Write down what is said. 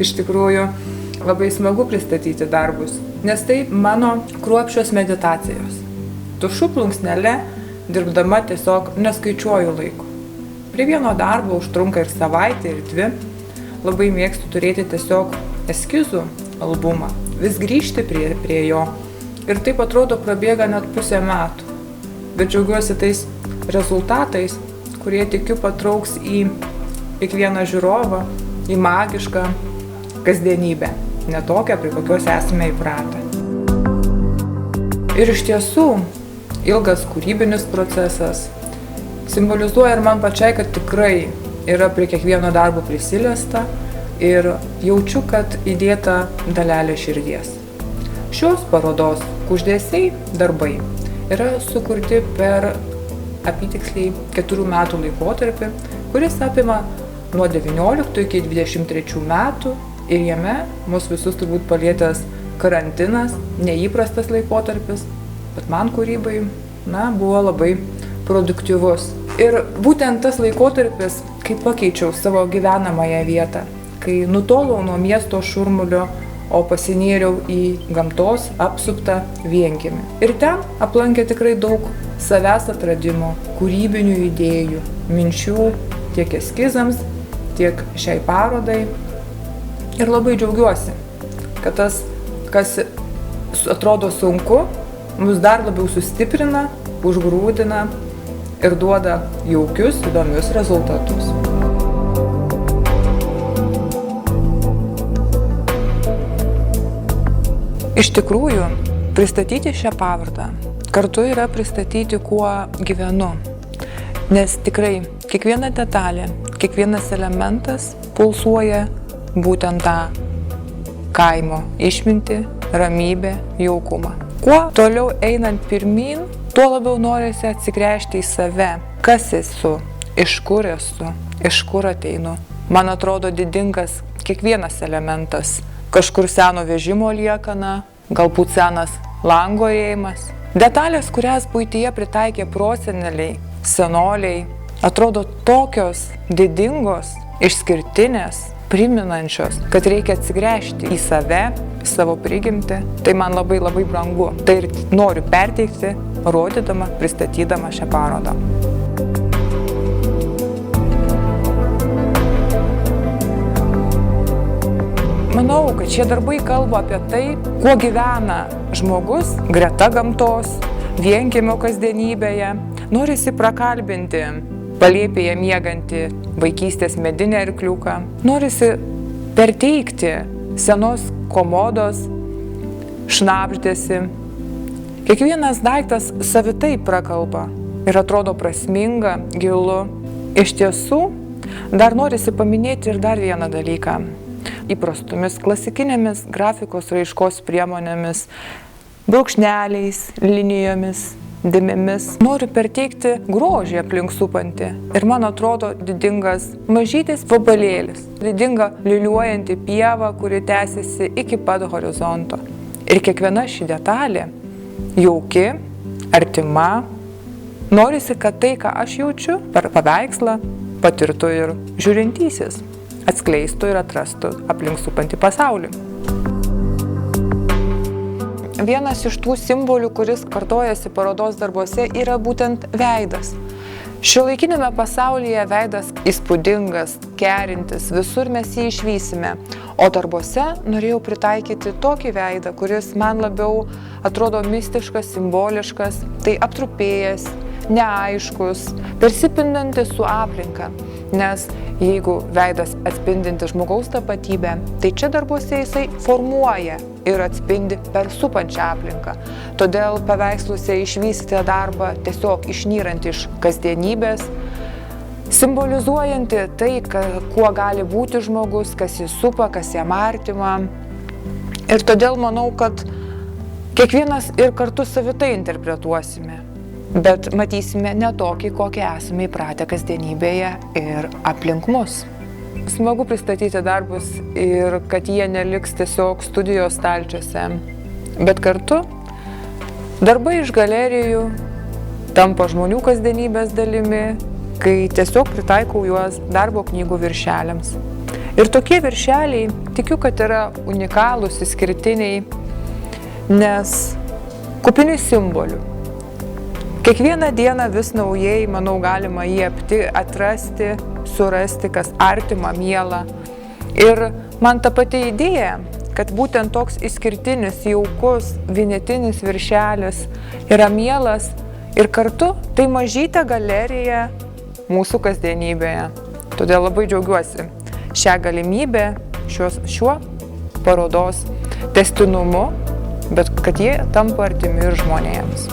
Iš tikrųjų, labai smagu pristatyti darbus, nes tai mano kruopščios meditacijos. Tušu plunksnele, dirbdama tiesiog neskaičiuoju laiko. Prie vieno darbo užtrunka ir savaitę, ir 2. Labai mėgstu turėti tiesiog eskizų albumą, vis grįžti prie jo. Ir taip atrodo prabėga net pusę metų. Bet džiaugiuosi tais rezultatais, kurie tikiu patrauks į kiekvieną žiūrovą, į magišką kasdienybę, ne tokią, prie kokios esame įpratę. Ir iš tiesų, ilgas kūrybinis procesas simbolizuoja ir man pačiai, kad tikrai yra prie kiekvieno darbo prisiliesta ir jaučiu, kad įdėta dalelė širdies. Šios parodos kuždesiai darbai yra sukurti per apytiksliai 4 metų laikotarpį, kuris apima nuo 19 iki 23 metų ir jame mus visus turbūt palietęs karantinas, neįprastas laikotarpis, bet man kūrybai, buvo labai produktyvus. Ir būtent tas laikotarpis, kai pakeičiau savo gyvenamąją vietą, kai nutolau nuo miesto šurmulio, o pasinėriau į gamtos apsuptą vienkiemį. Ir ten aplankė tikrai daug savęs atradimo, kūrybinių idėjų, minčių tiek eskizams, tiek šiai parodai. Ir labai džiaugiuosi, kad tas, kas atrodo sunku, mus dar labiau sustiprina, užgrūdina ir duoda jaukius, įdomius rezultatus. Iš tikrųjų, pristatyti šią parodą kartu yra pristatyti, kuo gyvenu. Nes tikrai kiekviena detalė, kiekvienas elementas pulsuoja būtent tą kaimo išmintį, ramybę, jaukumą. Kuo toliau einant pirmyn, tuo labiau norisi atsigręžti į save. Kas esu, iš kur ateinu. Man atrodo didingas kiekvienas elementas. Kažkur seno vežimo liekana, galbūt senas lango įėjimas. Detalės, kurias buityje pritaikė proseneliai, senoliai, atrodo tokios didingos, išskirtinės, priminančios, kad reikia atsigręžti į save, savo prigimtį. Tai man labai labai brangu. Tai ir noriu perteikti, rodydama, pristatydama šią parodą. Manau, kad šie darbai kalba apie tai, kuo gyvena žmogus greta gamtos, vienkiemio kasdienybėje. Norisi prakalbinti palėpėje miegantį vaikystės medinę arkliuką. Norisi perteikti senos komodos šnabždesį. Kiekvienas daiktas savitai prakalba ir atrodo prasminga, gilu. Iš tiesų, dar norisi paminėti ir dar vieną dalyką. Įprastomis klasikinėmis grafikos raiškos priemonėmis, brūkšneliais, linijomis, dėmėmis. Noriu perteikti grožį aplink supantį. Ir man atrodo didingas mažytis vabalėlis, didinga liuliuojanti pieva, kuri tęsiasi iki pat horizonto. Ir kiekviena ši detalė jauki, artima. Norisi, kad tai, ką aš jaučiu per paveikslą, patirtų ir žiūrintysis, atskleistų ir atrastų aplink supantį pasaulį. Vienas iš tų simbolių, kuris kartojasi parodos darbuose, yra būtent veidas. Šiuolaikinėme pasaulyje veidas įspūdingas, kerintis, visur mes jį išvysime. O darbuose norėjau pritaikyti tokį veidą, kuris man labiau atrodo mistiškas, simboliškas, tai aptrupėjęs, neaiškus, persipindantis su aplinka. Nes jeigu veidas atspindinti žmogaus tapatybę, tai čia darbuose jisai formuoja ir atspindi per supančią aplinką. Todėl paveiksluose išvysite darbą tiesiog išnyrant iš kasdienybės, simbolizuojanti tai, kuo gali būti žmogus, kas jį supa, kas jam artima. Ir todėl manau, kad kiekvienas ir kartu savitai interpretuosime. Bet matysime ne tokį, kokį esame įpratę kasdienybėje ir aplink mus. Smagu pristatyti darbus ir kad jie neliks tiesiog studijos stalčiuose. Bet kartu darbai iš galerijų tampa žmonių kasdienybės dalimi, kai tiesiog pritaikau juos darbo knygų viršeliams. Ir tokie viršeliai, tikiu, kad yra unikalūs, išskirtiniai, nes kupini simbolių. Kiekvieną dieną vis naujai, manau, galima jį atrasti, surasti, kas artima, miela. Ir man ta pati idėja, kad būtent toks išskirtinis, jaukus, vienetinis viršelis yra mielas ir kartu tai mažytė galerija mūsų kasdienybėje. Todėl labai džiaugiuosi šią galimybę, šiuo parodos tęstinumu, bet kad jie tampa artimi ir žmonėms.